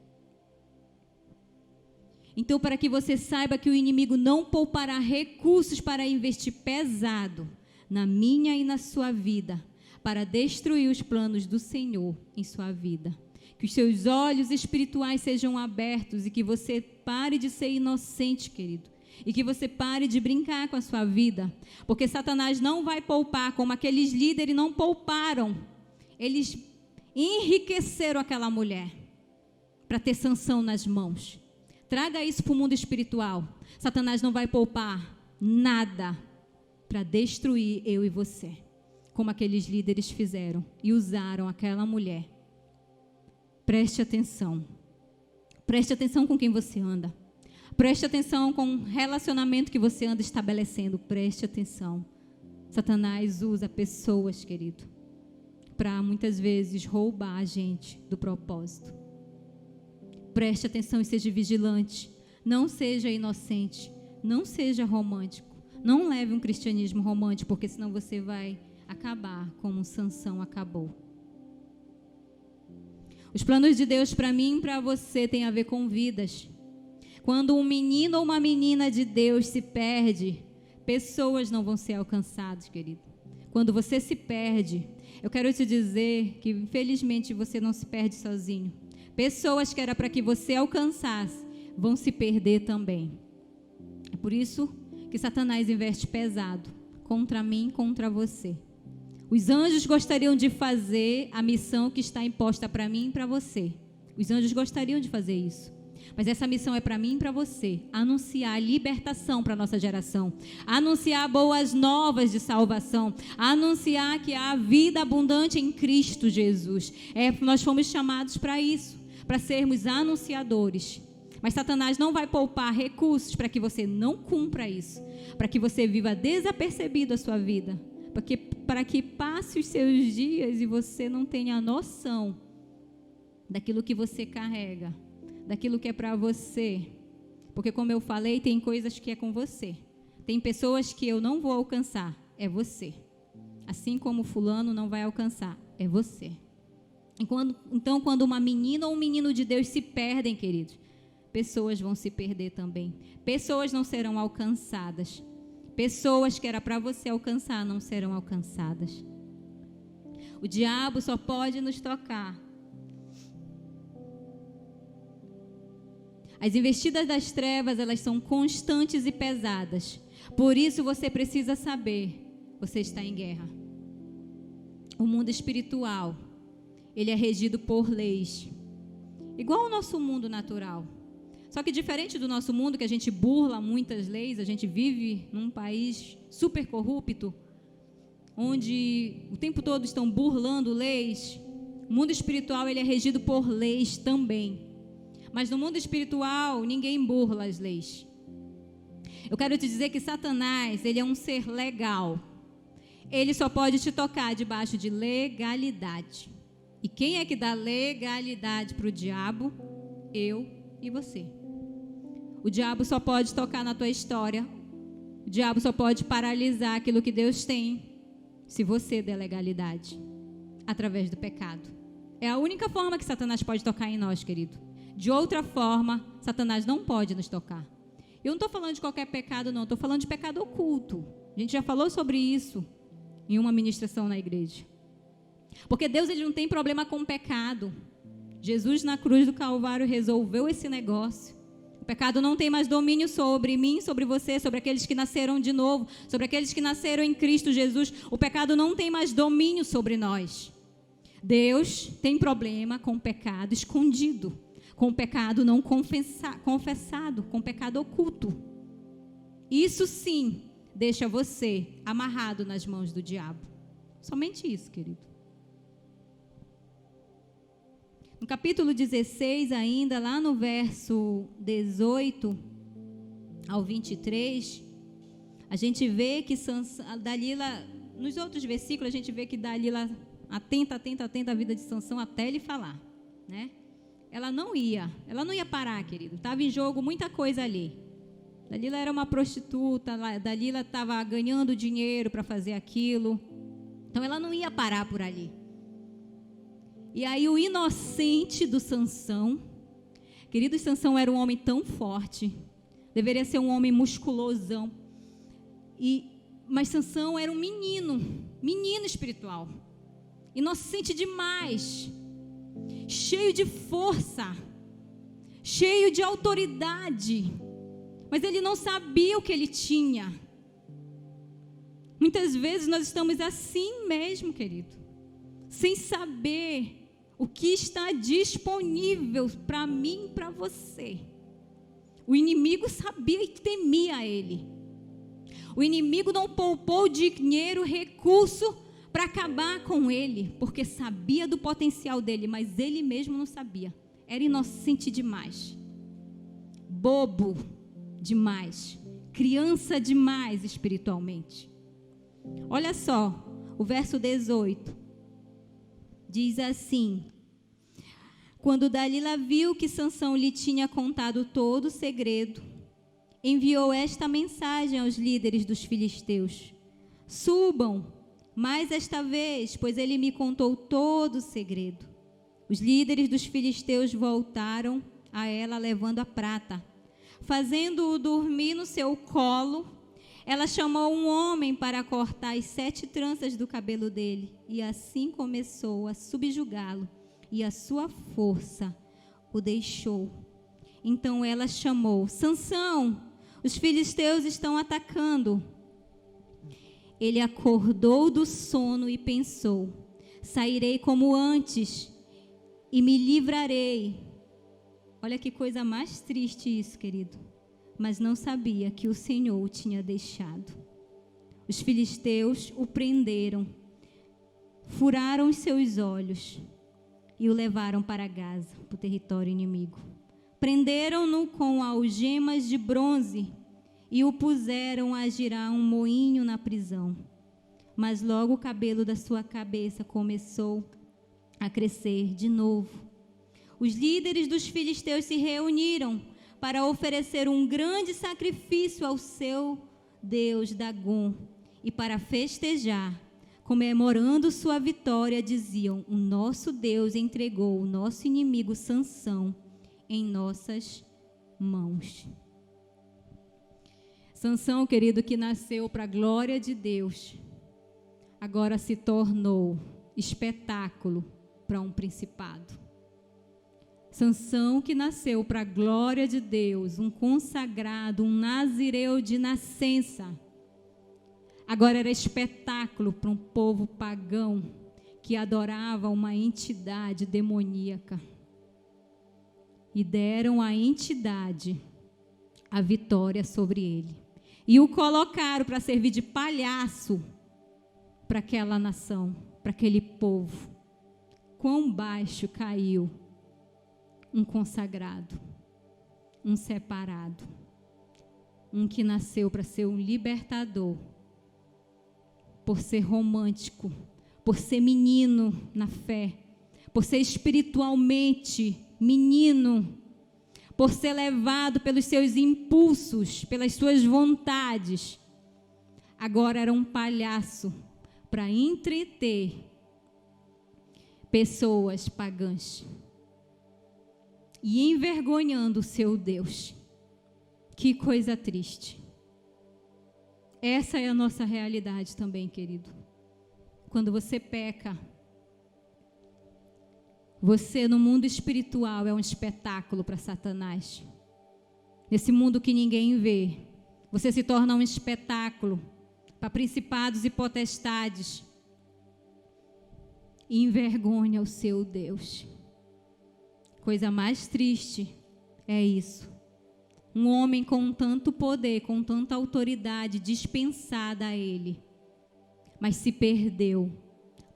Então, para que você saiba que o inimigo não poupará recursos para investir pesado na minha e na sua vida, para destruir os planos do Senhor em sua vida. Que os seus olhos espirituais sejam abertos e que você pare de ser inocente, querido. E que você pare de brincar com a sua vida. Porque Satanás não vai poupar, como aqueles líderes não pouparam. Eles enriqueceram aquela mulher para ter Sansão nas mãos. Traga isso para o mundo espiritual. Satanás não vai poupar nada para destruir eu e você. Como aqueles líderes fizeram e usaram aquela mulher Preste atenção. Preste atenção com quem você anda. Preste atenção com o relacionamento que você anda estabelecendo. Preste atenção. Satanás usa pessoas, querido, para muitas vezes roubar a gente do propósito. Preste atenção e seja vigilante. Não seja inocente. Não seja romântico. Não leve um cristianismo romântico, porque senão você vai acabar como Sansão acabou. Os planos de Deus para mim e para você têm a ver com vidas. Quando um menino ou uma menina de Deus se perde, pessoas não vão ser alcançadas, querido. Quando você se perde, eu quero te dizer que, infelizmente, você não se perde sozinho. Pessoas que era para que você alcançasse, vão se perder também. É por isso que Satanás investe pesado contra mim e contra você. Os anjos gostariam de fazer a missão que está imposta para mim e para você. Os anjos gostariam de fazer isso. Mas essa missão é para mim e para você. Anunciar libertação para a nossa geração. Anunciar boas novas de salvação. Anunciar que há vida abundante em Cristo Jesus. Nós fomos chamados para isso. Para sermos anunciadores. Mas Satanás não vai poupar recursos para que você não cumpra isso. Para que você viva desapercebido a sua vida. Para que passe os seus dias e você não tenha noção daquilo que você carrega, daquilo que é para você. Porque, como eu falei, tem coisas que é com você. Tem pessoas que eu não vou alcançar, é você. Assim como fulano não vai alcançar, é você. Então, quando uma menina ou um menino de Deus se perdem, queridos, pessoas vão se perder também. Pessoas não serão alcançadas. Pessoas que era para você alcançar não serão alcançadas. O diabo só pode nos tocar. As investidas das trevas, elas são constantes e pesadas. Por isso você precisa saber, você está em guerra. O mundo espiritual, ele é regido por leis. Igual ao nosso mundo natural. Só que diferente do nosso mundo, que a gente burla muitas leis, a gente vive num país super corrupto, onde o tempo todo estão burlando leis. O mundo espiritual, ele é regido por leis também. Mas no mundo espiritual, ninguém burla as leis. Eu quero te dizer que Satanás, ele é um ser legal. Ele só pode te tocar debaixo de legalidade. E quem é que dá legalidade para o diabo? Eu e você. O diabo só pode tocar na tua história. O diabo só pode paralisar aquilo que Deus tem, se você der legalidade, através do pecado. É a única forma que Satanás pode tocar em nós, querido. De outra forma, Satanás não pode nos tocar. Eu não estou falando de qualquer pecado, não. Estou falando de pecado oculto. A gente já falou sobre isso em uma ministração na igreja. Porque Deus, ele não tem problema com o pecado. Jesus, na cruz do Calvário, resolveu esse negócio. O pecado não tem mais domínio sobre mim, sobre você, sobre aqueles que nasceram de novo, sobre aqueles que nasceram em Cristo Jesus. O pecado não tem mais domínio sobre nós. Deus tem problema com o pecado escondido, com o pecado não confessado, com o pecado oculto. Isso sim deixa você amarrado nas mãos do diabo. Somente isso, querido. No capítulo 16 ainda, lá no verso 18 ao 23, a gente vê que Dalila, nos outros versículos, a gente vê que Dalila atenta a vida de Sansão até ele falar, né? Ela não ia parar, querido. Estava em jogo muita coisa ali. Dalila era uma prostituta, Dalila estava ganhando dinheiro para fazer aquilo. Então ela não ia parar por ali. E aí o inocente do Sansão, querido, Sansão era um homem tão forte, deveria ser um homem musculosão, mas Sansão era um menino espiritual, inocente demais, cheio de força, cheio de autoridade, mas ele não sabia o que ele tinha. Muitas vezes nós estamos assim mesmo, querido, sem saber o que está disponível para mim e para você. O inimigo sabia e temia ele. O inimigo não poupou dinheiro, recurso, para acabar com ele, porque sabia do potencial dele, mas ele mesmo não sabia. Era inocente demais, bobo demais, criança demais espiritualmente. Olha só, o verso 18 diz assim: quando Dalila viu que Sansão lhe tinha contado todo o segredo, enviou esta mensagem aos líderes dos filisteus: subam mais esta vez, pois ele me contou todo o segredo. Os líderes dos filisteus voltaram a ela levando a prata. Fazendo-o dormir no seu colo, ela chamou um homem para cortar as 7 tranças do cabelo dele, e assim começou a subjugá-lo, e a sua força o deixou. Então ela chamou: Sansão, os filisteus estão atacando. Ele acordou do sono e pensou: sairei como antes e me livrarei. Olha que coisa mais triste isso, querido. Mas não sabia que o Senhor o tinha deixado. Os filisteus o prenderam, furaram os seus olhos e o levaram para Gaza, para o território inimigo. Prenderam-no com algemas de bronze e o puseram a girar um moinho na prisão. Mas logo o cabelo da sua cabeça começou a crescer de novo. Os líderes dos filisteus se reuniram para oferecer um grande sacrifício ao seu deus Dagom, e para festejar, comemorando sua vitória, diziam: o nosso Deus entregou o nosso inimigo Sansão em nossas mãos. Sansão, querido, que nasceu para a glória de Deus, agora se tornou espetáculo para um principado. Sansão, que nasceu para a glória de Deus, um consagrado, um nazireu de nascença, agora era espetáculo para um povo pagão que adorava uma entidade demoníaca. E deram à entidade a vitória sobre ele. E o colocaram para servir de palhaço para aquela nação, para aquele povo. Quão baixo caiu um consagrado, um separado, um que nasceu para ser um libertador, por ser romântico, por ser menino na fé, por ser espiritualmente menino, por ser levado pelos seus impulsos, pelas suas vontades. Agora era um palhaço para entreter pessoas pagãs e envergonhando o seu Deus. Que coisa triste. Essa é a nossa realidade também, querido. Quando você peca, você no mundo espiritual é um espetáculo para Satanás. Nesse mundo que ninguém vê, você se torna um espetáculo para principados e potestades e envergonha o seu Deus. Coisa mais triste é isso. Um homem com tanto poder, com tanta autoridade dispensada a ele, mas se perdeu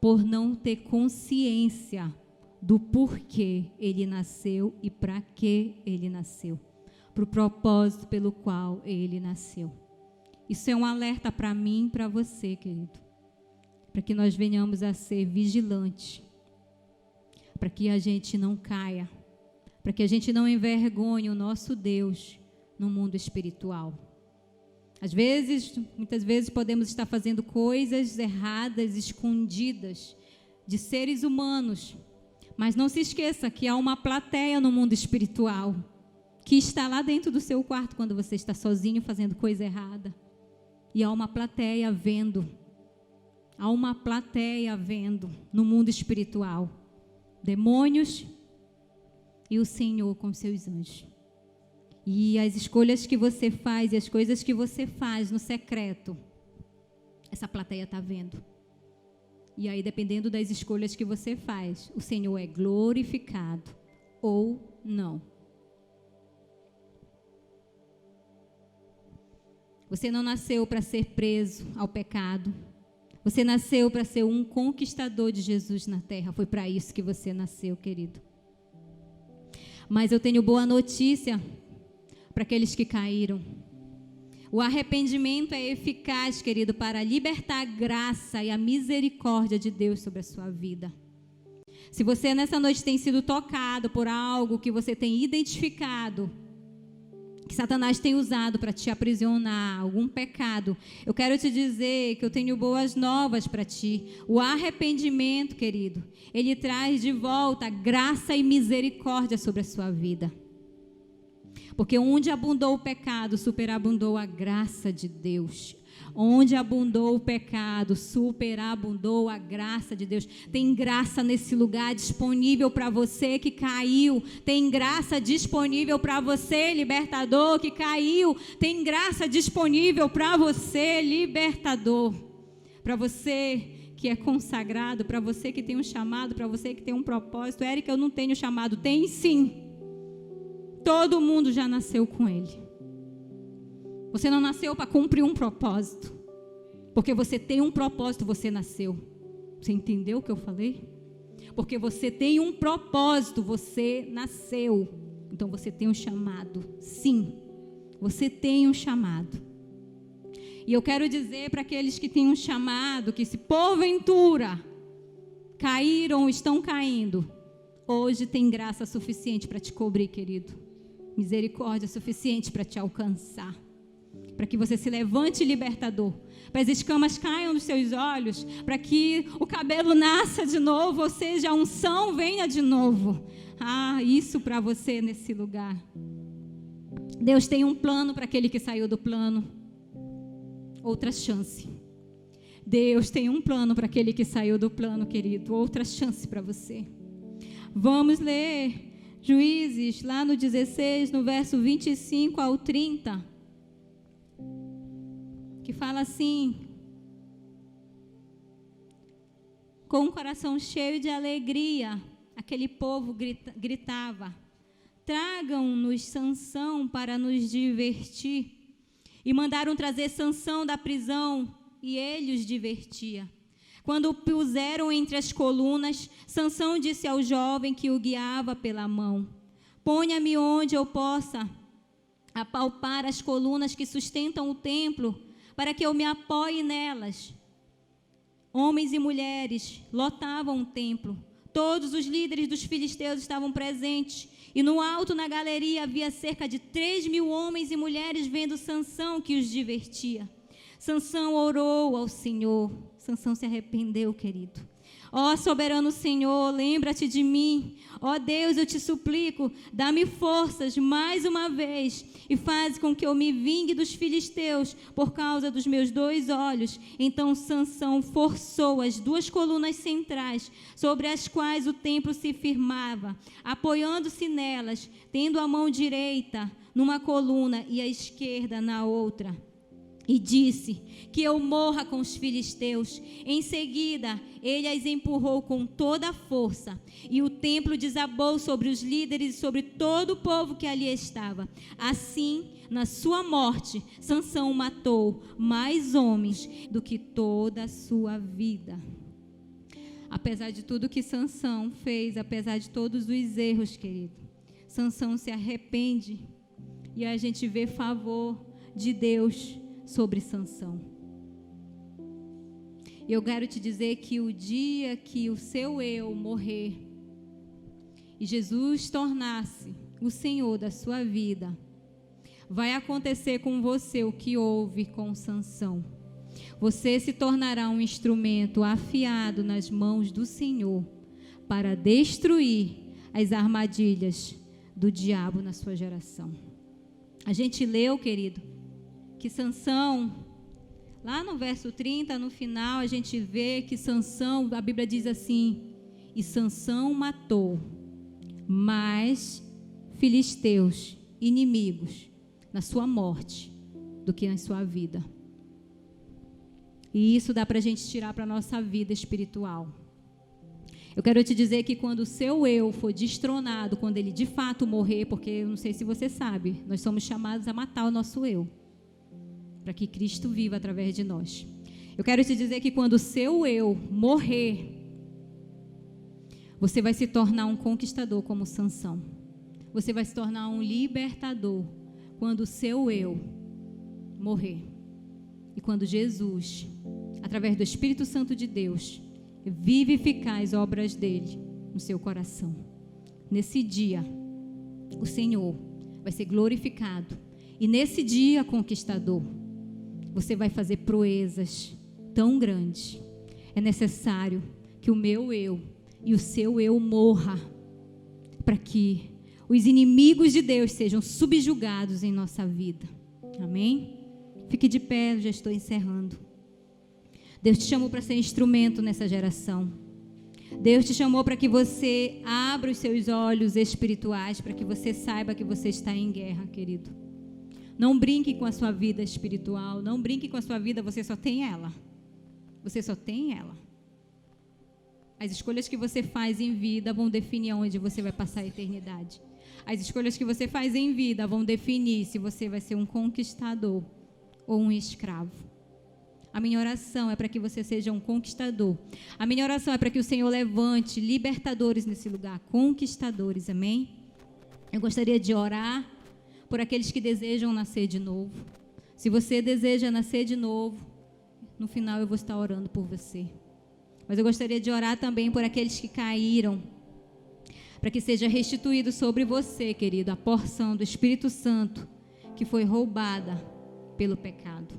por não ter consciência do porquê ele nasceu e para que ele nasceu, para o propósito pelo qual ele nasceu. Isso é um alerta para mim e para você, querido, para que nós venhamos a ser vigilantes, para que a gente não caia, para que a gente não envergonhe o nosso Deus no mundo espiritual. Às vezes, muitas vezes podemos estar fazendo coisas erradas, escondidas de seres humanos, mas não se esqueça que há uma plateia no mundo espiritual que está lá dentro do seu quarto quando você está sozinho fazendo coisa errada. E há uma plateia vendo. Há uma plateia vendo no mundo espiritual. Demônios e o Senhor com seus anjos. E as escolhas que você faz e as coisas que você faz no secreto, essa plateia está vendo. E aí, dependendo das escolhas que você faz, o Senhor é glorificado ou não. Você não nasceu para ser preso ao pecado. Você nasceu para ser um conquistador de Jesus na terra. Foi para isso que você nasceu, querido. Mas eu tenho boa notícia para aqueles que caíram. O arrependimento é eficaz, querido, para libertar a graça e a misericórdia de Deus sobre a sua vida. Se você nessa noite tem sido tocado por algo que você tem identificado, que Satanás tem usado para te aprisionar, algum pecado, eu quero te dizer que eu tenho boas novas para ti. O arrependimento, querido, ele traz de volta graça e misericórdia sobre a sua vida. Porque onde abundou o pecado, superabundou a graça de Deus. Onde abundou o pecado, superabundou a graça de Deus. Tem graça nesse lugar disponível para você que caiu. Tem graça disponível para você, libertador, que caiu. Tem graça disponível para você, libertador. Para você que é consagrado, para você que tem um chamado, para você que tem um propósito. Érica, eu não tenho chamado. Tem sim. Todo mundo já nasceu com ele. Você não nasceu para cumprir um propósito. Porque você tem um propósito, você nasceu. Você entendeu o que eu falei? Porque você tem um propósito, você nasceu. Então você tem um chamado. Sim, você tem um chamado. E eu quero dizer para aqueles que têm um chamado, que se porventura caíram ou estão caindo, hoje tem graça suficiente para te cobrir, querido. Misericórdia suficiente para te alcançar. Para que você se levante libertador. Para as escamas caiam dos seus olhos. Para que o cabelo nasça de novo. Ou seja, a unção venha de novo. Ah, isso para você nesse lugar. Deus tem um plano para aquele que saiu do plano. Outra chance. Deus tem um plano para aquele que saiu do plano, querido. Outra chance para você. Vamos ler Juízes, lá no 16, no verso 25 ao 30, que fala assim: com um coração cheio de alegria, aquele povo gritava: tragam-nos Sansão para nos divertir. E mandaram trazer Sansão da prisão, e ele os divertia. Quando o puseram entre as colunas, Sansão disse ao jovem que o guiava pela mão: ponha-me onde eu possa apalpar as colunas que sustentam o templo, para que eu me apoie nelas. Homens e mulheres lotavam o templo. Todos os líderes dos filisteus estavam presentes, e no alto, na galeria, havia cerca de 3.000 homens e mulheres vendo Sansão, que os divertia. Sansão orou ao Senhor. Sansão se arrependeu, querido. Ó soberano Senhor, lembra-te de mim. Ó Deus, eu te suplico, dá-me forças mais uma vez e faz com que eu me vingue dos filisteus por causa dos meus 2 olhos. Então Sansão forçou as 2 colunas centrais sobre as quais o templo se firmava, apoiando-se nelas, tendo a mão direita numa coluna e a esquerda na outra. E disse: que eu morra com os filisteus. Em seguida, ele as empurrou com toda a força, e o templo desabou sobre os líderes e sobre todo o povo que ali estava. Assim, na sua morte, Sansão matou mais homens do que toda a sua vida. Apesar de tudo que Sansão fez, apesar de todos os erros, querido, Sansão se arrepende, e a gente vê favor de Deus sobre Sansão. E eu quero te dizer que o dia que o seu eu morrer e Jesus tornar-se o Senhor da sua vida, vai acontecer com você o que houve com Sansão. Você se tornará um instrumento afiado nas mãos do Senhor para destruir as armadilhas do diabo na sua geração. A gente leu, querido, que Sansão, lá no verso 30, no final, a gente vê que Sansão, a Bíblia diz assim: e Sansão matou mais filisteus, inimigos, na sua morte, do que na sua vida. E isso dá para a gente tirar para a nossa vida espiritual. Eu quero te dizer que quando o seu eu for destronado, quando ele de fato morrer, porque eu não sei se você sabe, nós somos chamados a matar o nosso eu, para que Cristo viva através de nós. Eu quero te dizer que quando o seu eu morrer, você vai se tornar um conquistador como Sansão. Você vai se tornar um libertador quando o seu eu morrer. E quando Jesus, através do Espírito Santo de Deus, vivificar as obras dele no seu coração. Nesse dia, o Senhor vai ser glorificado. E nesse dia, conquistador, você vai fazer proezas tão grandes. É necessário que o meu eu e o seu eu morra, para que os inimigos de Deus sejam subjugados em nossa vida. Amém? Fique de pé, eu já estou encerrando. Deus te chamou para ser instrumento nessa geração. Deus te chamou para que você abra os seus olhos espirituais, para que você saiba que você está em guerra, querido. Não brinque com a sua vida espiritual, não brinque com a sua vida, você só tem ela. Você só tem ela. As escolhas que você faz em vida vão definir onde você vai passar a eternidade. As escolhas que você faz em vida vão definir se você vai ser um conquistador ou um escravo. A minha oração é para que você seja um conquistador. A minha oração é para que o Senhor levante libertadores nesse lugar, conquistadores, amém? Eu gostaria de orar por aqueles que desejam nascer de novo. Se você deseja nascer de novo, no final eu vou estar orando por você. Mas eu gostaria de orar também por aqueles que caíram, para que seja restituído sobre você, querido, a porção do Espírito Santo que foi roubada pelo pecado.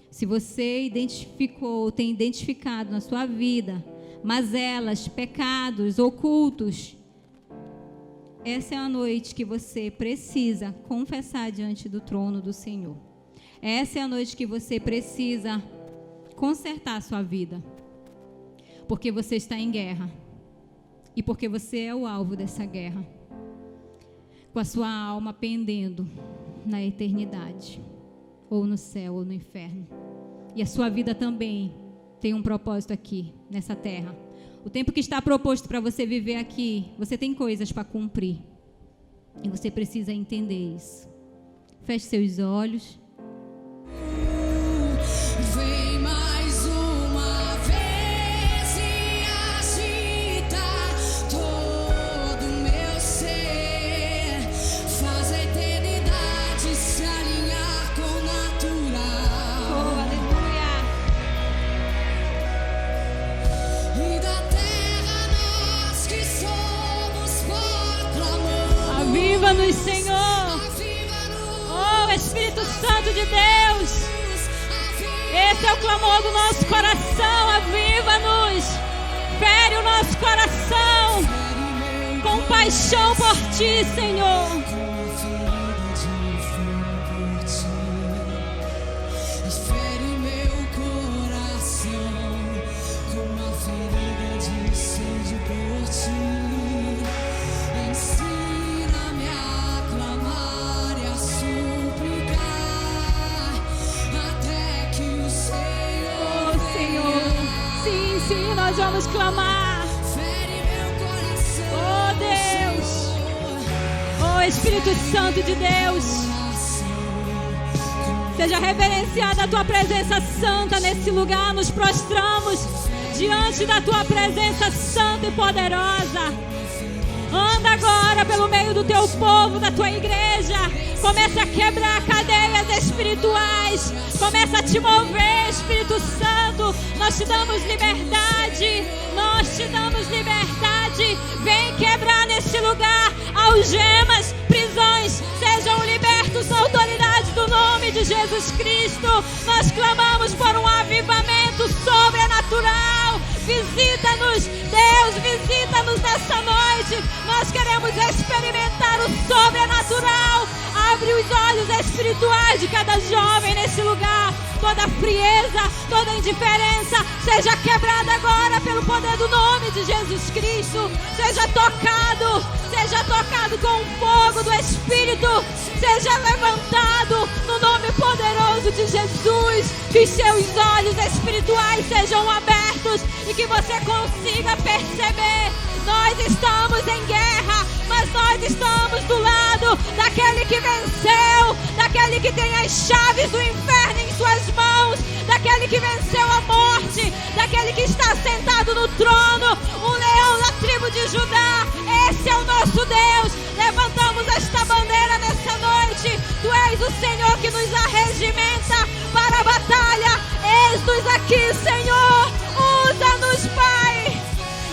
Se você identificou, tem identificado na sua vida mazelas, pecados ocultos, essa é a noite que você precisa confessar diante do trono do Senhor. Essa é a noite que você precisa consertar a sua vida, porque você está em guerra e porque você é o alvo dessa guerra, com a sua alma pendendo na eternidade, ou no céu ou no inferno. E a sua vida também tem um propósito aqui nessa terra. O tempo que está proposto para você viver aqui, você tem coisas para cumprir, e você precisa entender isso. Feche seus olhos. Vem mais uma vez e agita todo o meu ser, faz a eternidade se alinhar com o natural. Oh, aleluia! E da terra nós que somos proclamamos. Aviva-nos, Senhor! Oh, Espírito Santo de Deus! Esse é o clamor do nosso coração. Aviva-nos, fere o nosso coração com paixão por Ti, Senhor. Fere meu coração com uma ferida de sede por Ti. Ensina-me a clamar e a suplicar até que o Senhor Oh, Senhor, sim, sim, nós vamos clamar. fere meu coração. Oh, Deus! Oh, Espírito Santo de Deus! Seja reverenciada a Tua presença santa nesse lugar. Nos prostramos diante da Tua presença santa e poderosa. Anda agora pelo meio do Teu povo, da Tua igreja. Começa a quebrar cadeias espirituais. Começa a Te mover, Espírito Santo. Nós Te damos liberdade. Nós Te damos liberdade. Vem quebrar nesse lugar algemas, prisões. Sejam libertos na autoridade do nome de Jesus Cristo. Nós clamamos por um avivamento sobrenatural. Visita-nos, Deus, visita-nos nessa noite. Nós queremos experimentar o sobrenatural. Abre os olhos espirituais de cada jovem nesse lugar. Toda frieza, toda indiferença seja quebrada agora pelo poder do nome de Jesus Cristo. Seja tocado com o fogo do Espírito. Seja levantado no nome poderoso de Jesus. Que os seus olhos espirituais sejam abertos atentos e que você consiga perceber. Nós estamos em guerra, mas nós estamos do lado daquele que venceu, daquele que tem as chaves do inferno em suas mãos, daquele que venceu a morte, daquele que está sentado no trono, o leão da tribo de Judá. Esse é o nosso Deus. Levantamos esta bandeira nessa noite. Tu és o Senhor que nos arregimenta para a batalha. Eis-nos aqui, Senhor. Usa-nos, Pai.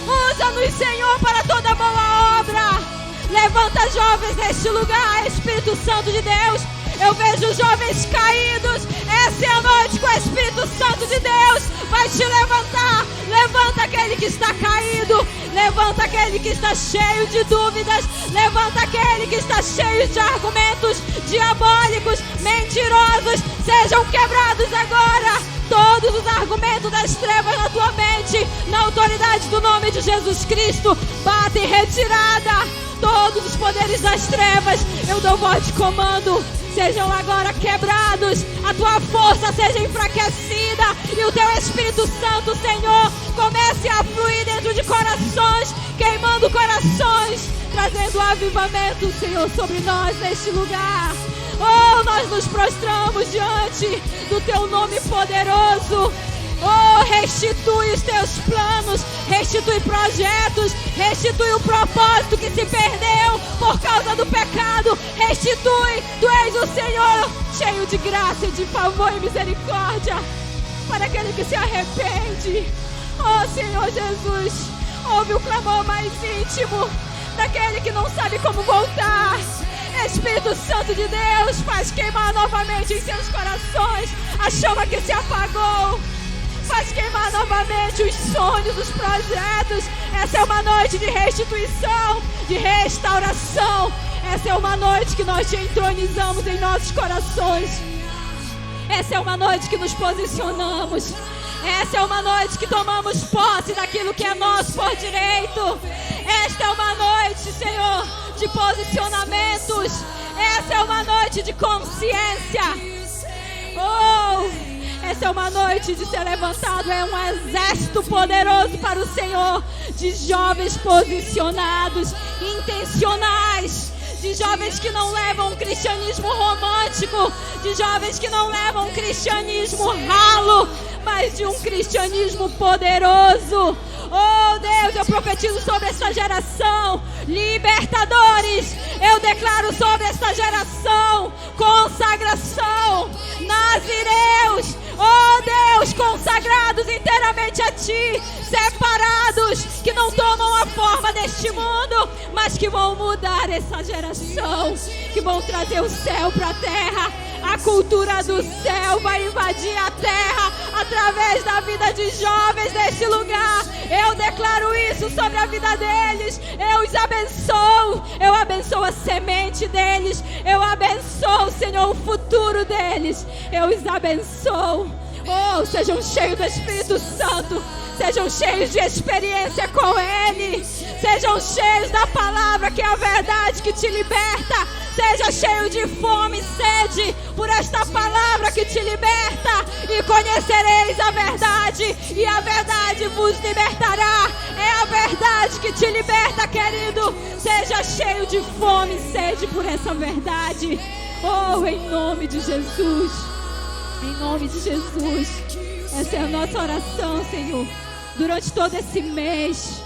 Usa-nos, Senhor, para toda boa obra. Levanta jovens neste lugar, Espírito Santo de Deus. Eu vejo jovens caídos. Essa é a noite que o Espírito Santo de Deus vai te levantar. Levanta aquele que está caído. Levanta aquele que está cheio de dúvidas. Levanta aquele que está cheio de argumentos diabólicos, mentirosos. Sejam quebrados agora todos os argumentos das trevas na tua mente. Na autoridade do nome de Jesus Cristo, bata em retirada todos os poderes das trevas. Eu dou voz de comando. Sejam agora quebrados, a tua força seja enfraquecida e o teu Espírito Santo, Senhor, comece a fluir dentro de corações, queimando corações, trazendo avivamento, Senhor, sobre nós neste lugar. Oh, nós nos prostramos diante do teu nome poderoso. Oh, restitui os teus planos, restitui projetos, restitui o propósito que se perdeu por causa do pecado. Restitui, tu és o Senhor cheio de graça e de favor e misericórdia para aquele que se arrepende. Oh, Senhor Jesus, ouve o clamor mais íntimo daquele que não sabe como voltar. Espírito Santo de Deus, faz queimar novamente em seus corações a chama que se apagou. Faz queimar novamente os sonhos, os projetos. Essa é uma noite de restituição, de restauração. Essa é uma noite que nós te entronizamos em nossos corações. Essa é uma noite que nos posicionamos. Essa é uma noite que tomamos posse daquilo que é nosso por direito. Esta é uma noite, Senhor, de posicionamentos. Essa é uma noite de consciência. Oh! Essa é uma noite de ser levantado, é um exército poderoso para o Senhor, de jovens posicionados, intencionais, de jovens que não levam um cristianismo romântico, de jovens que não levam um cristianismo ralo, mas de um cristianismo poderoso. Oh Deus, eu profetizo sobre esta geração libertadores. Eu declaro sobre esta geração consagração. Nazireus, oh Deus, consagrados inteiramente a Ti, separados, que não tomam a forma deste mundo, mas que vão mudar essa geração, que vão trazer o céu para a terra. A cultura do céu vai invadir a terra através da vida de jovens deste lugar. Eu declaro isso sobre a vida deles. Eu os abençoo. Eu abençoo a semente deles. Eu abençoo, Senhor, o futuro deles. Eu os abençoo. Oh, sejam cheios do Espírito Santo. Sejam cheios de experiência com Ele. Sejam cheios da palavra que é a verdade que te liberta. Seja cheio de fome e sede por esta palavra que te liberta. E conhecereis a verdade, e a verdade vos libertará. É a verdade que te liberta, querido. Seja cheio de fome e sede por essa verdade. Oh, em nome de Jesus. Em nome de Jesus. Essa é a nossa oração, Senhor. Durante todo esse mês,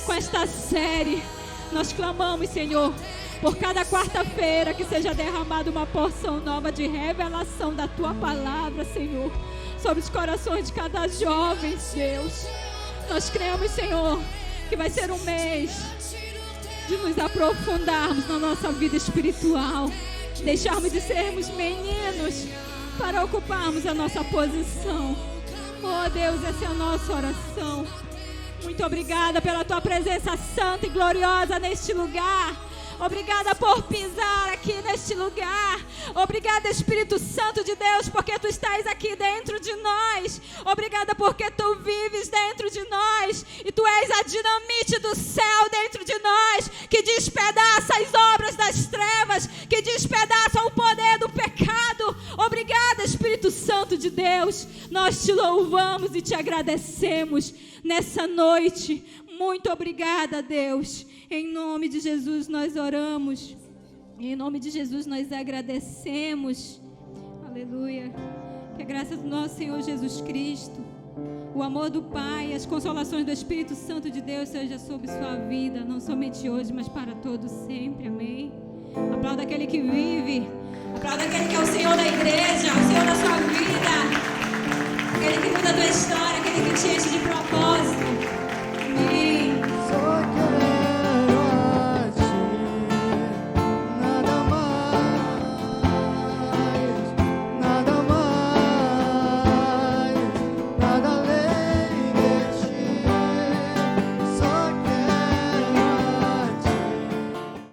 com esta série, nós clamamos, Senhor, por cada quarta-feira que seja derramada uma porção nova de revelação da Tua palavra, Senhor, sobre os corações de cada jovem, Deus. Nós cremos, Senhor, que vai ser um mês de nos aprofundarmos na nossa vida espiritual, deixarmos de sermos meninos para ocuparmos a nossa posição. Oh Deus, essa é a nossa oração. Muito obrigada pela Tua presença santa e gloriosa neste lugar. Obrigada por pisar aqui neste lugar. Obrigada, Espírito Santo de Deus, porque Tu estás aqui dentro de nós. Obrigada porque Tu vives dentro de nós. E Tu és a dinamite do céu dentro de nós, que despedaça as obras das trevas, que despedaça o poder do pecado. Obrigada, Espírito Espírito Santo de Deus, nós te louvamos e te agradecemos nessa noite. Muito obrigada, Deus. Em nome de Jesus nós oramos. Em nome de Jesus nós agradecemos. Aleluia. Que a graça do nosso Senhor Jesus Cristo, o amor do Pai, as consolações do Espírito Santo de Deus seja sobre sua vida, não somente hoje, mas para todos sempre. Amém. Aplauda aquele que vive. Aplauda aquele que é o Senhor da igreja, o Senhor da sua vida. Aquele que muda a tua história, aquele que te enche de propósito. Amém.